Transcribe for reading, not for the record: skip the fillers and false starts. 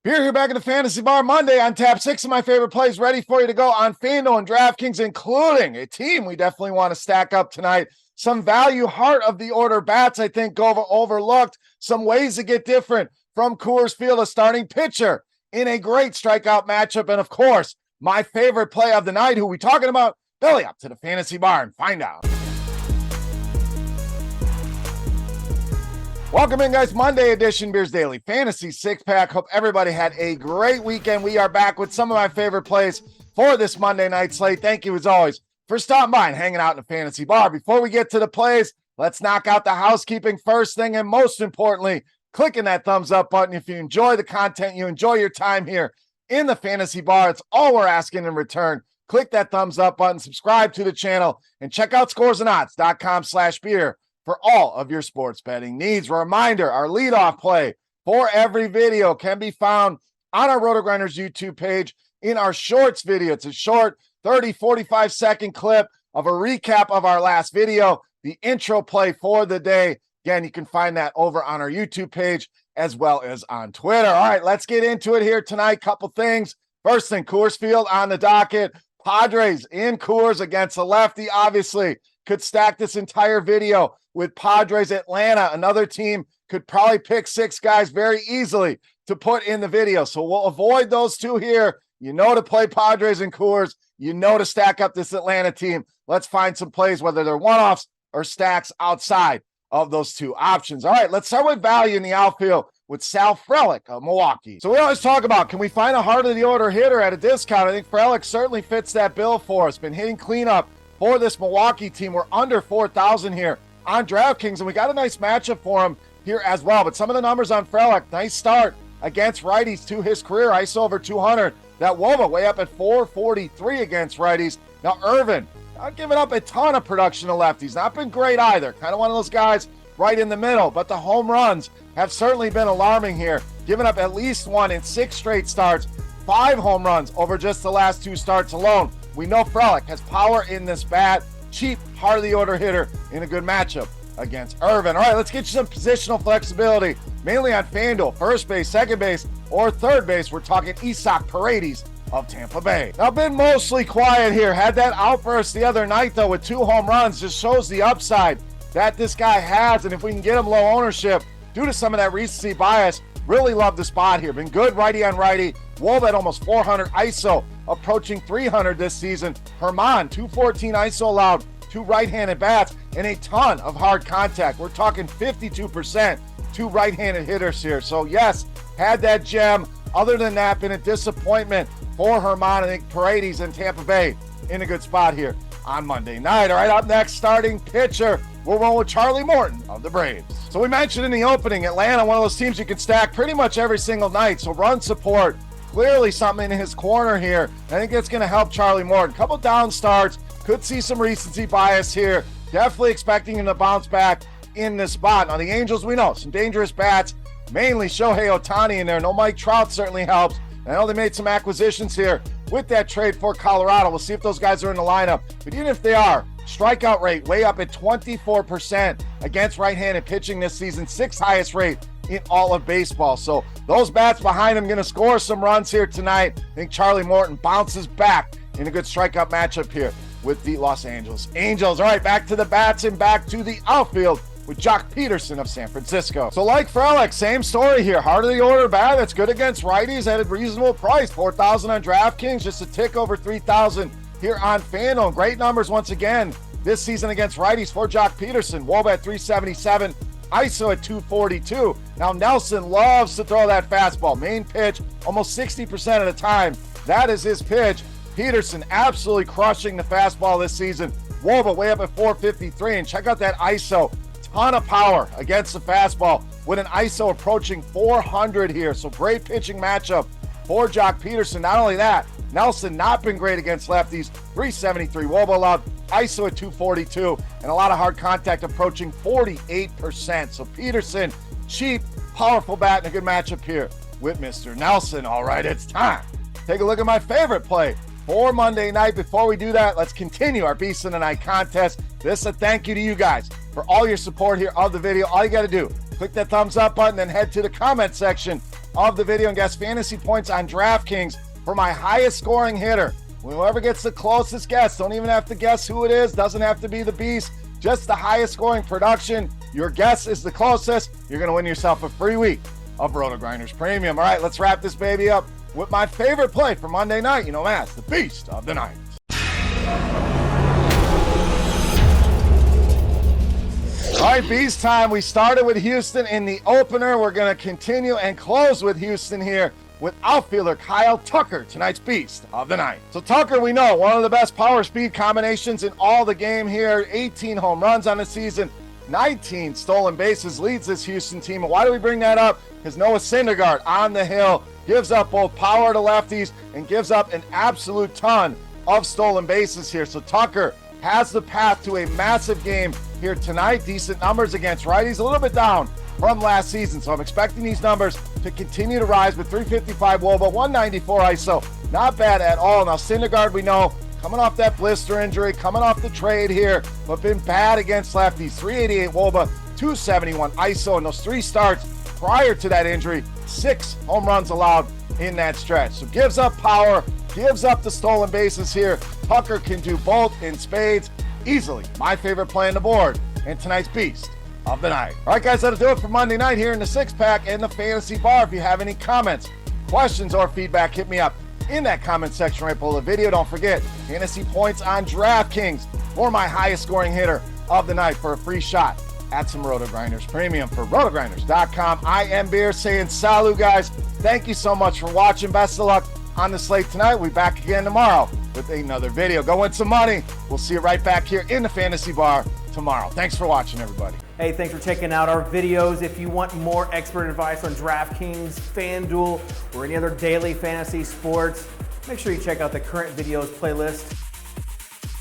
Here back in the Fantasy Bar Monday on tap. 6 of my favorite plays ready for you to go on FanDuel and DraftKings, including a team we definitely want to stack up tonight. Some value heart of the order bats I think go overlooked. Some ways to get different from Coors Field, a starting pitcher in a great strikeout matchup. And of course, my favorite play of the night, who we talking about? Belly up to the Fantasy Bar and find out. Welcome in, guys. Monday edition, Beers Daily Fantasy Six-Pack. Hope everybody had a great weekend. We are back with some of my favorite plays for this Monday night slate. Thank you, as always, for stopping by and hanging out in the Fantasy Bar. Before we get to the plays, let's knock out the housekeeping first thing, and most importantly, clicking that thumbs up button. If you enjoy the content, you enjoy your time here in the Fantasy Bar, it's all we're asking in return. Click that thumbs up button, subscribe to the channel, and check out scoresandodds.com/beer for all of your sports betting needs. Reminder, our leadoff play for every video can be found on our RotoGrinders YouTube page in our shorts video. It's a short 30, 45-second clip of a recap of our last video, the intro play for the day. Again, you can find that over on our YouTube page as well as on Twitter. All right, let's get into it here tonight. Couple things. First thing, Coors Field on the docket. Padres in Coors against the lefty. Obviously, could stack this entire video with Padres Atlanta. Another team could probably pick 6 guys very easily to put in the video. So we'll avoid those two here. You know to play Padres and Coors. You know to stack up this Atlanta team. Let's find some plays, whether they're one-offs or stacks outside of those two options. All right, let's start with value in the outfield with Sal Frelick of Milwaukee. So we always talk about, can we find a heart of the order hitter at a discount? I think Frelick certainly fits that bill for us. Been hitting cleanup for this Milwaukee team. We're under 4,000 here on DraftKings, and we got a nice matchup for him here as well. But some of the numbers on Frelick, nice start against righties to his career, ISO over 200. That WOBA way up at 443 against righties. Now Irvin, not giving up a ton of production to lefties. Not been great either. Kind of one of those guys right in the middle. But the home runs have certainly been alarming here. Giving up at least 1 in 6 straight starts. 5 home runs over just the last 2 starts alone. We know Frelick has power in this bat. Cheap, heart of the order hitter in a good matchup against Irvin. All right, let's get you some positional flexibility, mainly on FanDuel, first base, second base, or third base. We're talking Esoc Paradis of Tampa Bay. Now, been mostly quiet here. Had that outburst the other night, though, with 2 home runs. Just shows the upside that this guy has, and if we can get him low ownership due to some of that recency bias, really love the spot here. Been good righty on righty. Wolf at almost 400 ISO, approaching 300 this season. Herman, 214 ISO allowed, 2 right-handed bats, and a ton of hard contact. We're talking 52% 2 right-handed hitters here. So yes, had that gem. Other than that, been a disappointment for Herman. I think Paradis in Tampa Bay in a good spot here on Monday night. All right, up next, starting pitcher. We'll roll with Charlie Morton of the Braves. So we mentioned in the opening, Atlanta, one of those teams you can stack pretty much every single night. So run support, clearly something in his corner here. I think it's going to help Charlie Morton. Couple down starts, could see some recency bias here. Definitely expecting him to bounce back in this spot. Now the Angels, we know, some dangerous bats, mainly Shohei Ohtani in there. No Mike Trout certainly helps. I know they made some acquisitions here with that trade for Colorado. We'll see if those guys are in the lineup. But even if they are, strikeout rate way up at 24% against right-handed pitching this season, 6th highest rate in all of baseball. So those bats behind him going to score some runs here tonight. I think Charlie Morton bounces back in a good strikeout matchup here with the Los Angeles Angels. All right, back to the bats and back to the outfield with Jock Peterson of San Francisco. So like Frelick, same story here. Heart of the order bat that's good against righties at a reasonable price. 4,000 on DraftKings, just a tick over 3,000 here on FanDuel. Great numbers once again this season against righties for Jock Peterson. WOBA at 377, ISO at 242. Now Nelson loves to throw that fastball. Main pitch, almost 60% of the time. That is his pitch. Peterson absolutely crushing the fastball this season. WOBA way up at 453. And check out that ISO. Ton of power against the fastball with an ISO approaching 400 here. So great pitching matchup for Jock Peterson. Not only that, Nelson not been great against lefties. 373 WOBA allowed, ISO at 242, and a lot of hard contact approaching 48%. So Peterson, cheap, powerful bat, and a good matchup here with Mr. Nelson. All right, it's time. Take a look at my favorite play for Monday night. Before we do that, let's continue our Beast of the Night contest. This is a thank you to you guys for all your support here of the video. All you got to do, click that thumbs up button and head to the comment section of the video and guess fantasy points on DraftKings for my highest scoring hitter. Whoever gets the closest guess, don't even have to guess who it is, doesn't have to be the beast, just the highest scoring production. Your guess is the closest. You're going to win yourself a free week of RotoGrinders Premium. All right, let's wrap this baby up with my favorite play for Monday night. You know, that's the beast of the night. All right, beast time. We started with Houston in the opener. We're going to continue and close with Houston here with outfielder Kyle Tucker, tonight's beast of the night. So Tucker, we know, one of the best power speed combinations in all the game here. 18 home runs on the season, 19 stolen bases, leads this Houston team. And why do we bring that up? Because Noah Syndergaard on the hill gives up both power to lefties and gives up an absolute ton of stolen bases here. So Tucker has the path to a massive game here tonight. Decent numbers against righties, a little bit down from last season. So I'm expecting these numbers to continue to rise with 355 WOBA, 194 ISO. Not bad at all. Now Syndergaard, we know, coming off that blister injury, coming off the trade here, but been bad against lefties. 388 WOBA, 271 ISO, and those 3 starts prior to that injury, 6 home runs allowed in that stretch. So gives up power, gives up the stolen bases here. Tucker can do both in spades easily. My favorite play on the board and tonight's beast of the night. All right, guys, that'll do it for Monday night here in the Six Pack and the Fantasy Bar. If you have any comments, questions, or feedback, hit me up in that comment section right below the video. Don't forget, fantasy points on DraftKings for my highest scoring hitter of the night for a free shot at some RotoGrinders Premium. For RotoGrinders.com, I am Beer saying salut, guys. Thank you so much for watching. Best of luck on the slate tonight. We'll be back again tomorrow with another video. Go win some money. We'll see you right back here in the Fantasy Bar tomorrow. Thanks for watching, everybody. Hey, thanks for checking out our videos. If you want more expert advice on DraftKings, FanDuel, or any other daily fantasy sports, make sure you check out the current videos playlist